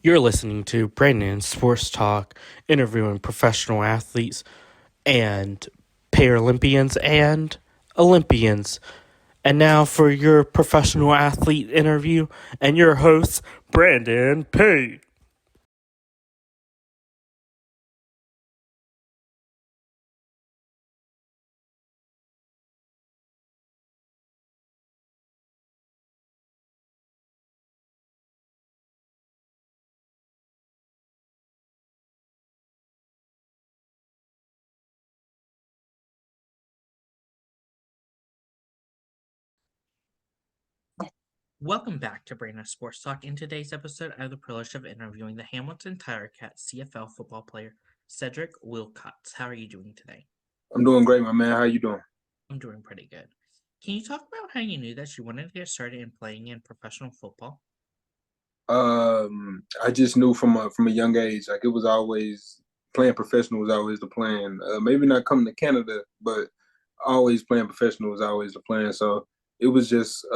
You're listening to Brandon Sports Talk, interviewing professional athletes and Paralympians and Olympians. And now for your professional athlete interview and your host, Brandon P. Welcome back to Brandon Sports Talk. In today's episode, I have the privilege of interviewing the Hamilton Tiger Cat CFL football player, Cedric Wilcots. How are you doing today? I'm doing great, my man. How you doing? I'm doing pretty good. Can you talk about how you knew that you wanted to get started in playing in professional football? I just knew from a young age, like it was always playing professional was always the plan. Maybe not coming to Canada, but always playing professional was always the plan. So it was just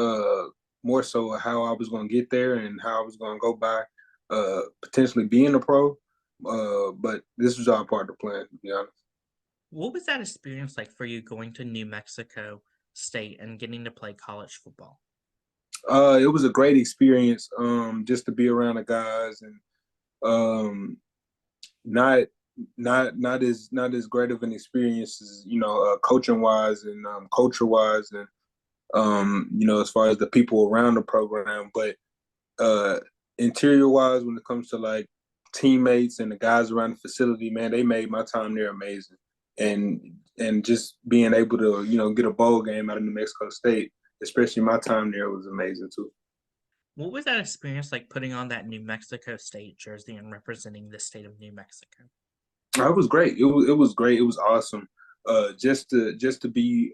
more so how I was going to get there and how I was going to go by potentially being a pro. But this was all part of the plan, to be honest. What was that experience like for you going to New Mexico State and getting to play college football? It was a great experience, just to be around the guys and um, not not as great of an experience as coaching wise and culture wise and as far as the people around the program, but uh, interior wise when it comes to like teammates and the guys around the facility, man, they made my time there amazing. And just being able to get a bowl game out of New Mexico State, especially my time there, was amazing too. What was that experience like putting on that New Mexico State jersey and representing the state of New Mexico? It was great. It was great. It was awesome. Just to be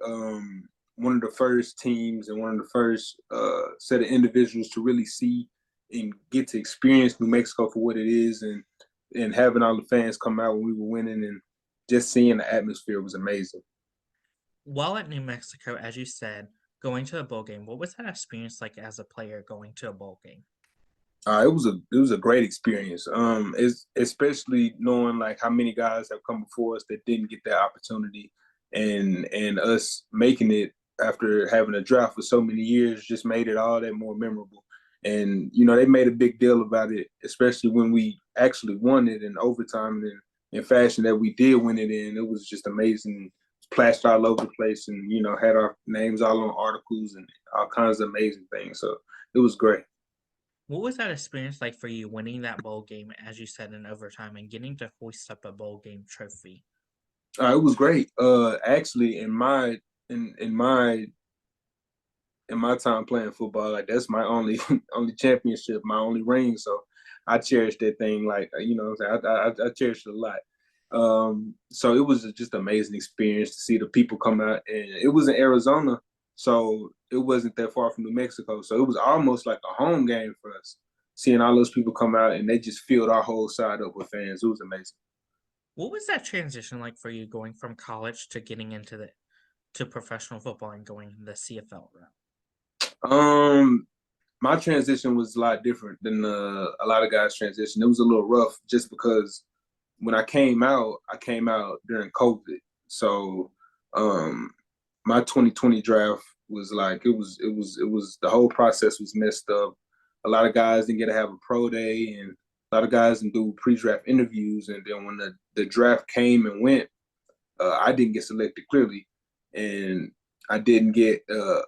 one of the first teams and one of the first set of individuals to really see and get to experience New Mexico for what it is, and having all the fans come out when we were winning, and just seeing the atmosphere was amazing. While at New Mexico, as you said, going to a bowl game, what was that experience like as a player going to a bowl game? It was a great experience. It's especially knowing like how many guys have come before us that didn't get that opportunity, and us making it after having a drought for so many years just made it all that more memorable. And they made a big deal about it, especially when we actually won it in overtime and in fashion that we did win it in. It was just amazing, splashed all over the place, and had our names all on articles and all kinds of amazing things. So it was great. What was that experience like for you winning that bowl game, as you said, in overtime and getting to hoist up a bowl game trophy? It was great. Actually, in my time playing football, like that's my only only championship, my only ring. So I cherish that thing. Like what I'm saying, I cherish it a lot. So it was just an amazing experience to see the people come out, and it was in Arizona, so it wasn't that far from New Mexico. So it was almost like a home game for us. Seeing all those people come out and they just filled our whole side up with fans. It was amazing. What was that transition like for you going from college to getting into the to professional football and going the CFL route? Um, my transition was a lot different than a lot of guys' transition. It was a little rough just because when I came out during COVID. So um, my 2020 draft was like it was the whole process was messed up. A lot of guys didn't get to have a pro day, and a lot of guys didn't do pre-draft interviews. And then when the draft came and went, I didn't get selected clearly, and I didn't get uh,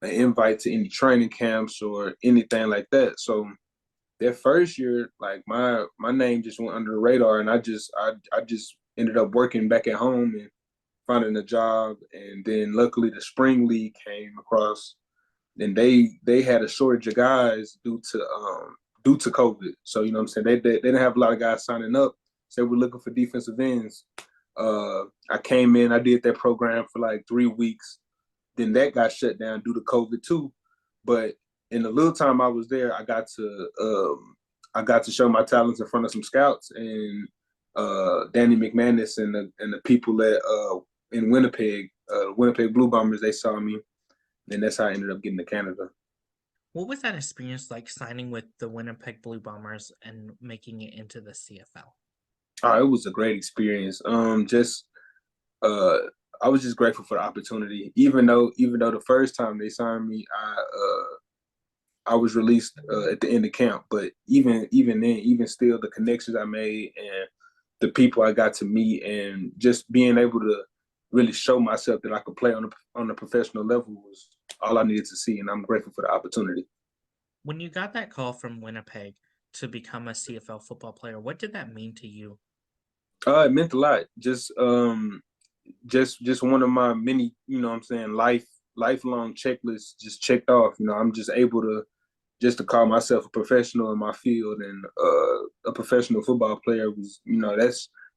an invite to any training camps or anything like that. So that first year, like my name just went under the radar, and I just ended up working back at home and finding a job, and then luckily the spring league came across, and they had a shortage of guys due to COVID. So what I'm saying, they didn't have a lot of guys signing up, so we're looking for defensive ends. I came in, I did that program for like 3 weeks, then that got shut down due to COVID too. But in the little time I was there, I got to show my talents in front of some scouts, and Danny McManus and the people in Winnipeg, Winnipeg Blue Bombers, they saw me, and that's how I ended up getting to Canada. What was that experience like signing with the Winnipeg Blue Bombers and making it into the CFL? It was a great experience. Just uh, I was just grateful for the opportunity. Even though the first time they signed me, I was released at the end of camp. But even then, even still, the connections I made and the people I got to meet, and just being able to really show myself that I could play on a professional level was all I needed to see, and I'm grateful for the opportunity. When you got that call from Winnipeg to become a CFL football player, what did that mean to you? It meant a lot. Just one of my many, what I'm saying, lifelong checklists just checked off. I'm just able to just to call myself a professional in my field, and a professional football player was,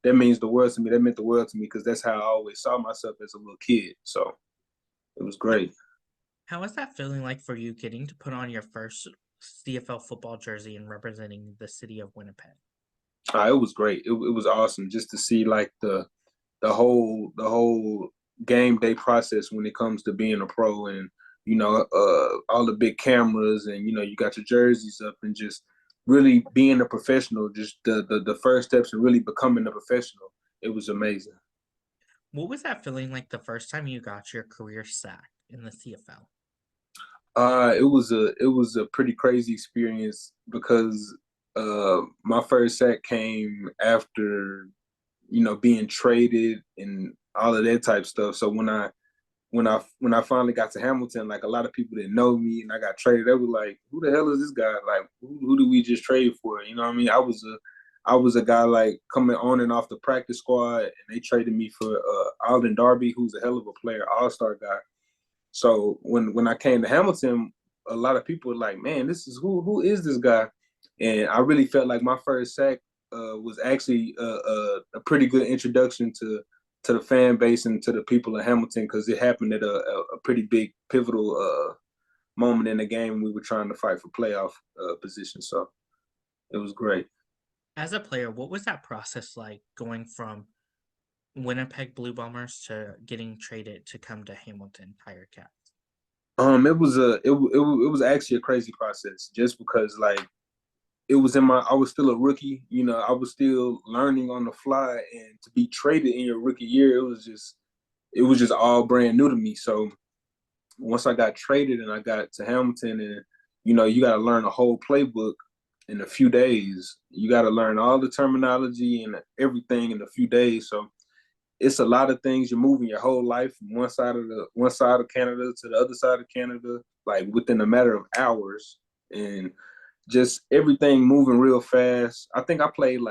that means the world to me. That meant the world to me because that's how I always saw myself as a little kid. So it was great. How was that feeling like for you getting to put on your first CFL football jersey and representing the city of Winnipeg? It was great. It was awesome just to see like the whole game day process when it comes to being a pro, and all the big cameras, and you got your jerseys up, and just really being a professional, just the first steps and really becoming a professional. It was amazing. What was that feeling like the first time you got your career sack in the CFL? It was a pretty crazy experience because my first sack came after being traded and all of that type stuff. So when I finally got to Hamilton, like a lot of people didn't know me, and I got traded. They were like, "Who the hell is this guy? Like, who did we just trade for?" You know what I mean? I was a guy like coming on and off the practice squad, and they traded me for Alden Darby, who's a hell of a player, all-star guy. So when I came to Hamilton, a lot of people were like, "Man, this is who is this guy?" And I really felt like my first sack was actually a pretty good introduction to the fan base and to the people of Hamilton, because it happened at a pretty big pivotal moment in the game when we were trying to fight for playoff position. So it was great. As a player, what was that process like going from Winnipeg Blue Bombers to getting traded to come to Hamilton Tiger Cats? It was actually a crazy process, just because like I was still a rookie. I was still learning on the fly, and to be traded in your rookie year, it was just all brand new to me. So once I got traded and I got to Hamilton, and you got to learn a whole playbook in a few days. You got to learn all the terminology and everything in a few days. So it's a lot of things. You're moving your whole life from one side of Canada to the other side of Canada, like within a matter of hours, and just everything moving real fast. I think I played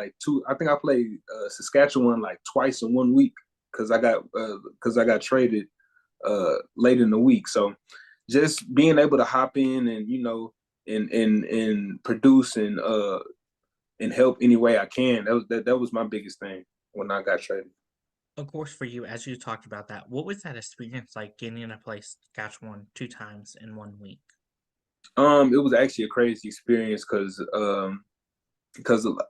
Saskatchewan like twice in 1 week because I got traded late in the week. So just being able to hop in and and produce and help any way I can. That was my biggest thing when I got traded. Of course, for you, as you talked about that, what was that experience like getting to play Saskatchewan 2 times in 1 week? It was actually a crazy experience because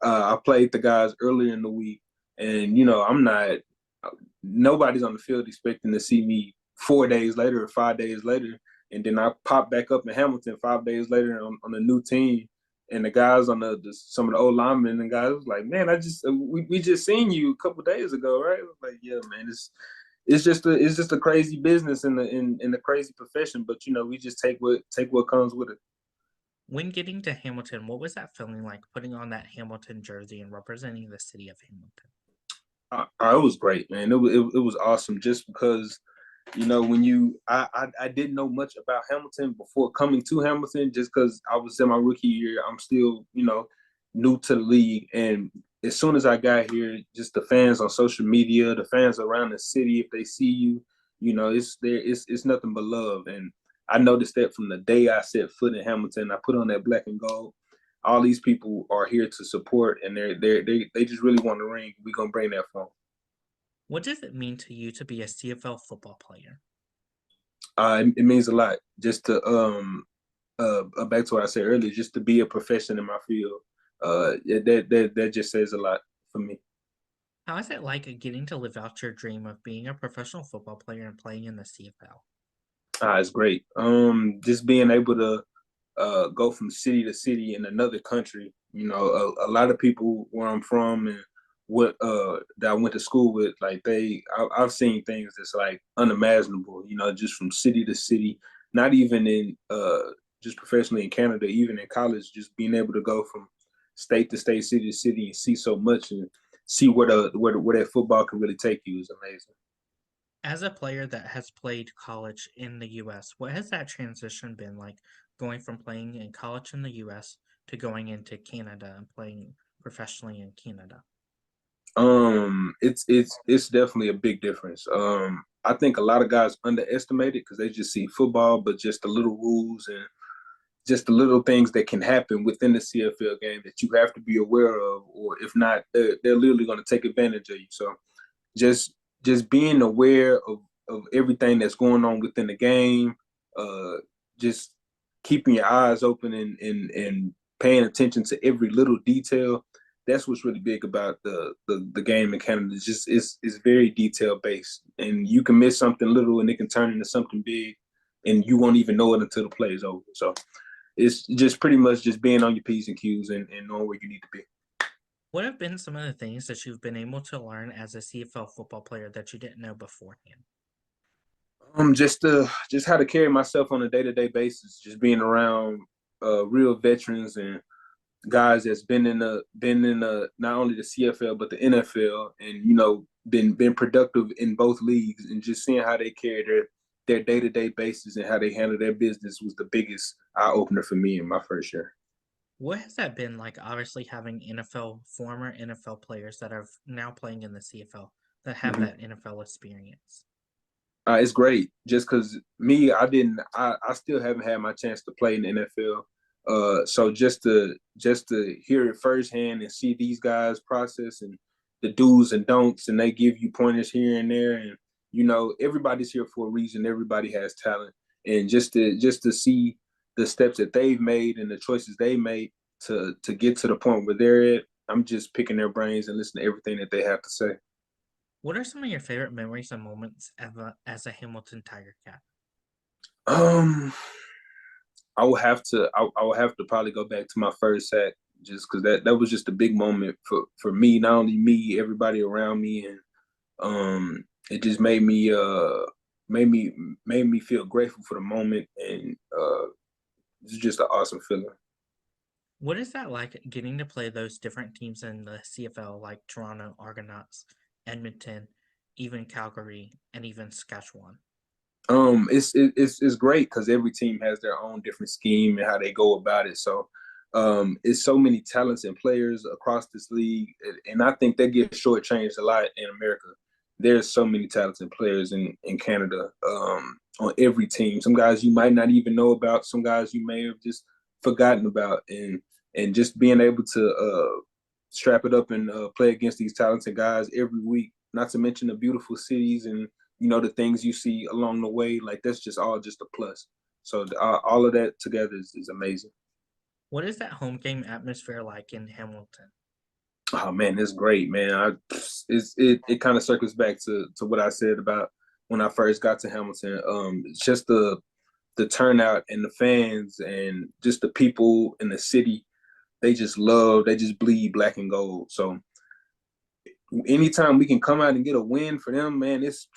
I played the guys earlier in the week, and I'm not. Nobody's on the field expecting to see me 4 days later or 5 days later, and then I pop back up in Hamilton 5 days later on a new team, and the guys on some of the old linemen and guys was like, "Man, we just seen you a couple days ago, right?" I was like, "Yeah, man, it's just a crazy business in a crazy profession, but we just take what comes with it." When getting to Hamilton, what was that feeling like putting on that Hamilton jersey and representing the city of Hamilton? It was great, man. It was awesome just because when I didn't know much about Hamilton before coming to Hamilton, just because I was in my rookie year. I'm still new to the league, and as soon as I got here, just the fans on social media, the fans around the city, if they see you, it's nothing but love. And I noticed that from the day I set foot in Hamilton. I put on that black and gold. All these people are here to support, and they just really want to ring. We're gonna bring that for 'em. What does it mean to you to be a CFL football player? It means a lot just to back to what I said earlier, just to be a profession in my field. That just says a lot for me. How is it like getting to live out your dream of being a professional football player and playing in the CFL? It's great. Just being able to go from city to city in another country. You know, a lot of people where I'm from and what that I went to school with, like I've seen things that's like unimaginable. You know, just from city to city, not even in just professionally in Canada, even in college, just being able to go from state to state, city to city, and see so much and see where that football can really take you is amazing. As a player that has played college in the US, what has that transition been like going from playing in college in the US to going into Canada and playing professionally in Canada? It's definitely a big difference. I think a lot of guys underestimate it because they just see football, but just the little rules and just the little things that can happen within the CFL game that you have to be aware of, or if not, they're literally going to take advantage of you. So just just being aware of everything that's going on within the game, uh, just keeping your eyes open and paying attention to every little detail. That's what's really big about the game in Canada. It's very detail based, and you can miss something little and it can turn into something big, and you won't even know it until the play is over. So it's just pretty much just being on your P's and Q's and knowing where you need to be. What have been some of the things that you've been able to learn as a CFL football player that you didn't know beforehand? Just how to carry myself on a day to day basis, just being around real veterans and guys that's been in not only the CFL but the NFL, and you know been productive in both leagues, and just seeing how they carry their day to day basis and how they handle their business was the biggest eye opener for me in my first year. What has that been like, obviously having former NFL players that are now playing in the CFL that have Mm-hmm. that NFL experience? It's great just because me, I still haven't had my chance to play in the NFL. So just to hear it firsthand and see these guys process and the do's and don'ts, and they give you pointers here and there, and you know everybody's here for a reason. Everybody has talent, and just to see the steps that they've made and the choices they made to get to the point where they're at. I'm just picking their brains and listening to everything that they have to say. What are some of your favorite memories and moments as a Hamilton Tiger Cat? Um, I will have to probably go back to my first sack just because that was just a big moment for me, not only me, everybody around me, and it just made me made me feel grateful for the moment, and it's just an awesome feeling. What is that like getting to play those different teams in the CFL, like Toronto Argonauts, Edmonton, even Calgary, and even Saskatchewan? It's great because every team has their own different scheme and how they go about it. So it's so many talents and players across this league, and I think that gets shortchanged a lot in America. There's so many talented players in Canada on every team. Some guys you might not even know about. Some guys you may have just forgotten about, and just being able to strap it up and play against these talented guys every week. Not to mention the beautiful cities and you know the things you see along the way. Like that's just all just a plus. So all of that together is amazing. What is that home game atmosphere like in Hamilton? Oh man, it's great, man. It kind of circles back to what I said about when I first got to Hamilton. It's just the turnout and the fans and just the people in the city. They just bleed black and gold. So anytime we can come out and get a win for them, it's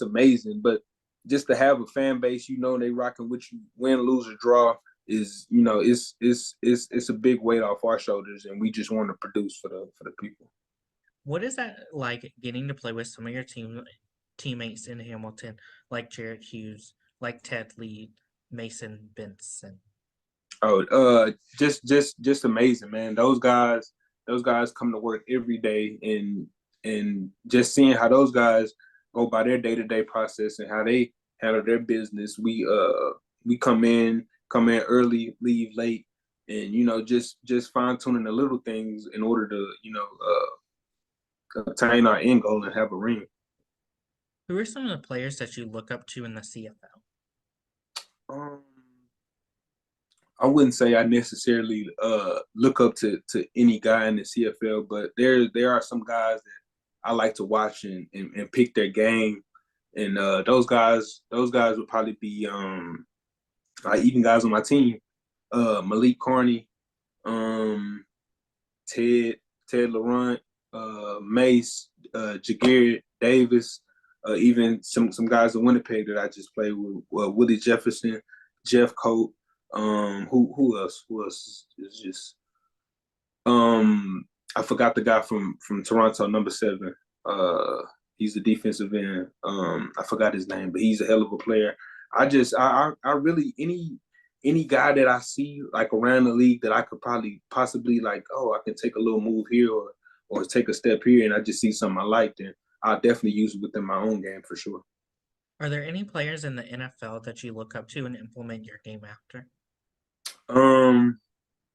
amazing. But just to have a fan base, you know, they rocking with you, win, lose, or draw, is you know, it's a big weight off our shoulders, and we just want to produce for the people. What is that like getting to play with some of your teammates in Hamilton, like Jared Hughes, like Ted Lee, Mason Benson? Oh, just amazing, man. Those guys come to work every day, and just seeing how those guys go by their day to day process and how they handle their business. We come in early, leave late, and you know just fine tuning the little things in order to you know attain our end goal and have a ring. Who are some of the players that you look up to in the CFL? Um, I wouldn't say I necessarily look up to any guy in the CFL, but there are some guys that I like to watch and pick their game, and those guys would probably be like even guys on my team. Malik Carney, um, Ted Ted Laurent, Mace, Jagarrett Davis, even some guys in Winnipeg that I just played with, Willie Jefferson, Jeff Coat. Who else? Who else is just I forgot the guy from Toronto, number 7. Uh, he's a defensive end. I forgot his name, but he's a hell of a player. I really any guy that I see like around the league that I could probably possibly like, oh, I can take a little move here or take a step here, and I just see something I like, then I'll definitely use it within my own game for sure. Are there any players in the NFL that you look up to and implement your game after? Um,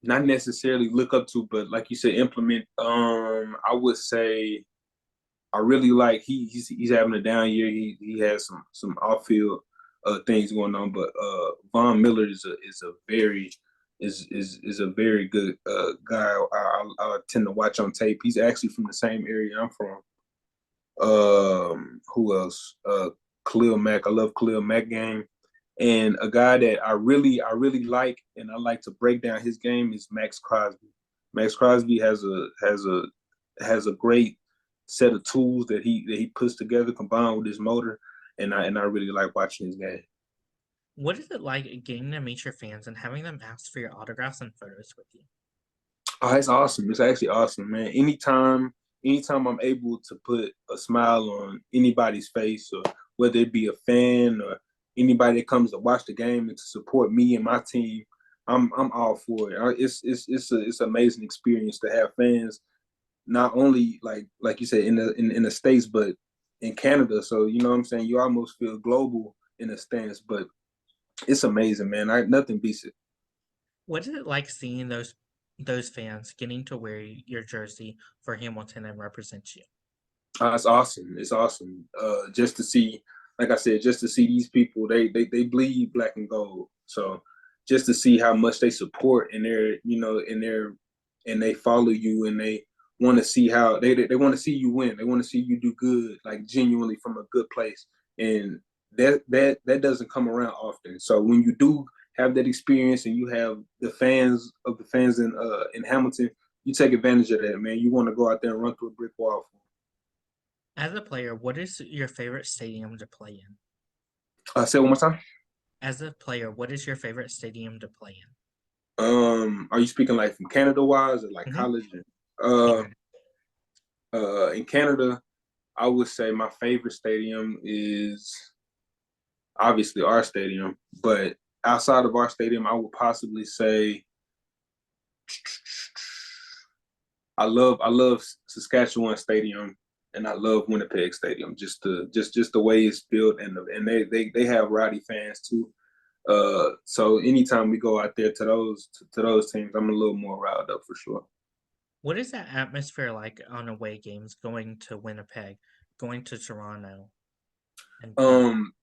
Not necessarily look up to, but like you said, implement. I would say I really like he's having a down year. He has some off field things going on, but Von Miller is a very is a very good guy. I tend to watch on tape. He's actually from the same area I'm from. Who else? Khalil Mack. I love Khalil Mack game. And a guy that I really like and I like to break down his game is Max Crosby. Max Crosby has a great set of tools that he puts together combined with his motor, and I really like watching his game. What is it like getting to meet your fans and having them ask for your autographs and photos with you? Oh, it's awesome. It's actually awesome, man. Anytime I'm able to put a smile on anybody's face, or whether it be a fan or anybody that comes to watch the game and to support me and my team, I'm all for it. It's an amazing experience to have fans, not only like you said in the States, but in Canada. So you know what I'm saying. You almost feel global in a stance, but it's amazing, man. Nothing beats it. What is it like seeing those fans getting to wear your jersey for Hamilton and represent you? It's awesome. It's awesome. Just to see, like I said, just to see these people, they bleed black and gold. So just to see how much they support and and they follow you and they want to see how they want to see you win. They want to see you do good, like genuinely from a good place. And that doesn't come around often. So when you do have that experience and you have the fans in Hamilton, you take advantage of that, man. You want to go out there and run through a brick wall for them. As a player, what is your favorite stadium to play in? Say it one more time. As a player, what is your favorite stadium to play Are you speaking like from Canada wise or like in? college? Uh, Canada. in Canada, I would say my favorite stadium is obviously our stadium, but outside of our stadium, I would possibly say I love Saskatchewan Stadium and I love Winnipeg Stadium. Just the way it's built and they have rowdy fans too. So anytime we go out there to those teams, I'm a little more riled up for sure. What is that atmosphere like on away games, going to Winnipeg, going to Toronto, and Canada? Um,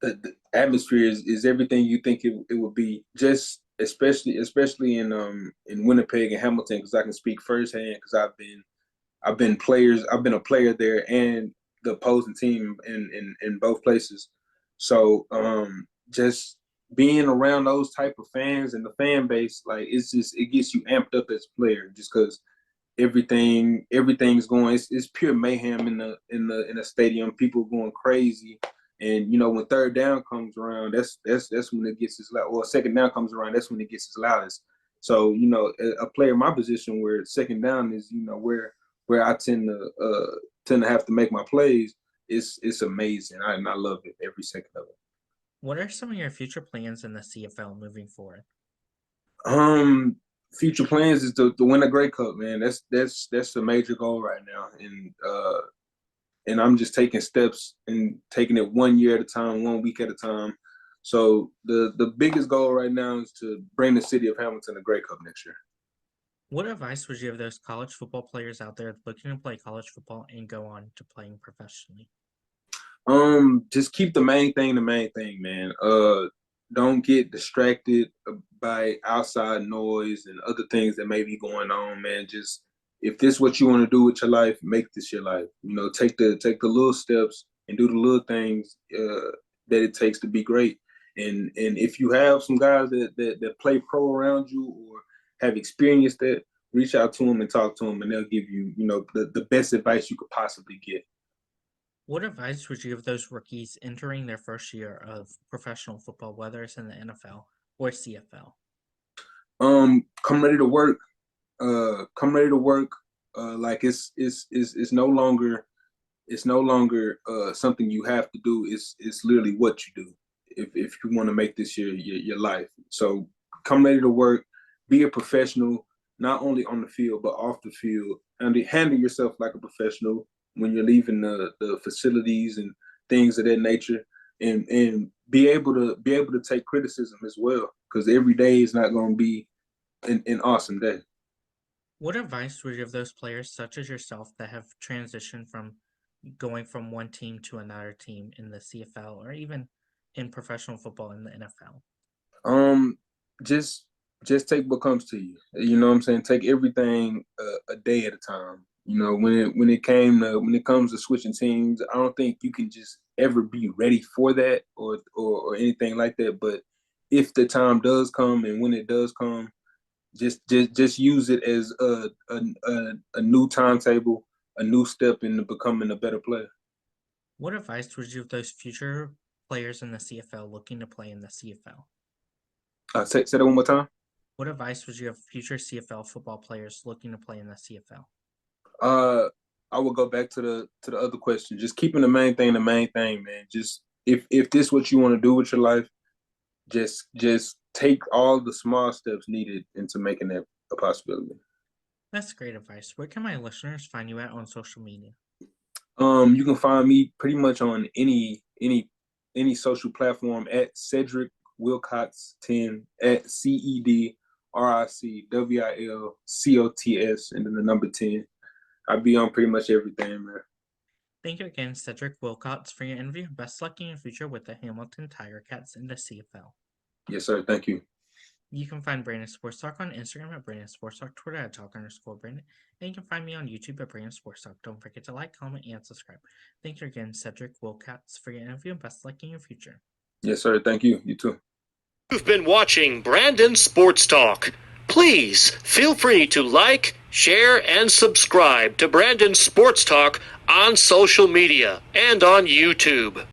the atmosphere is everything you think it would be. Just especially in Winnipeg and Hamilton, because I can speak firsthand because I've been a player there and the opposing team in both places. So just being around those type of fans and the fan base, like it gets you amped up as a player just because everything's going. It's pure mayhem in the stadium. People going crazy, and when third down comes around, that's when it gets as loud. Or second down comes around, that's when it gets as loudest. So a player in my position where second down is where I tend to have to make my plays. It's amazing, and I love it every second of it. What are some of your future plans in the CFL moving forward? Um, Future plans is to win a Grey Cup, man. That's a major goal right now, and I'm just taking steps and taking it 1 year at a time, 1 week at a time. So the biggest goal right now is to bring the city of Hamilton a Grey Cup next year. What advice would you give those college football players out there looking to play college football and go on to playing professionally? Just keep the main thing, man. Don't get distracted by outside noise and other things that may be going on, man. Just if this is what you want to do with your life, make this your life. Take the little steps and do the little things that it takes to be great. And if you have some guys that play pro around you or have experienced that, reach out to them and talk to them, and they'll give you, the best advice you could possibly get. What advice would you give those rookies entering their first year of professional football, whether it's in the NFL or CFL? Come ready to work. Come ready to work. Like it's no longer something you have to do. It's literally what you do if you want to make this your life. So come ready to work. Be a professional, not only on the field but off the field, and handle yourself like a professional when you're leaving the facilities and things of that nature, and be able to take criticism as well, because every day is not going to be an awesome day. What advice would you give those players, such as yourself, that have transitioned from going from one team to another team in the CFL or even in professional football in the NFL? Just take what comes to you. You know what I'm saying? Take everything a day at a time. When it comes to switching teams, I don't think you can just ever be ready for that or anything like that. But if the time does come, and when it does come, just use it as a new timetable, a new step into becoming a better player. What advice would you give those future players in the CFL looking to play in the CFL? Say that one more time. What advice would you give future CFL football players looking to play in the CFL? I will go back to the other question. Just keeping the main thing, man. Just if this is what you want to do with your life, just take all the small steps needed into making that a possibility. That's great advice. Where can my listeners find you at on social media? You can find me pretty much on any social platform at Cedric Wilcots 10, at CEDRICWILCOTS, and then the number 10. I'll be on pretty much everything, man. Thank you again, Cedric Wilcots, for your interview. Best luck in your future with the Hamilton Tiger Cats in the CFL. Yes, sir. Thank you. You can find Brandon Sports Talk on Instagram at Brandon Sports Talk, Twitter at Talk_Brandon, and you can find me on YouTube at Brandon Sports Talk. Don't forget to like, comment, and subscribe. Thank you again, Cedric Wilcots, for your interview, and best luck in your future. Yes, sir. Thank you. You too. You've been watching Brandon Sports Talk. Please feel free to like, share, and subscribe to Brandon Sports Talk on social media and on YouTube.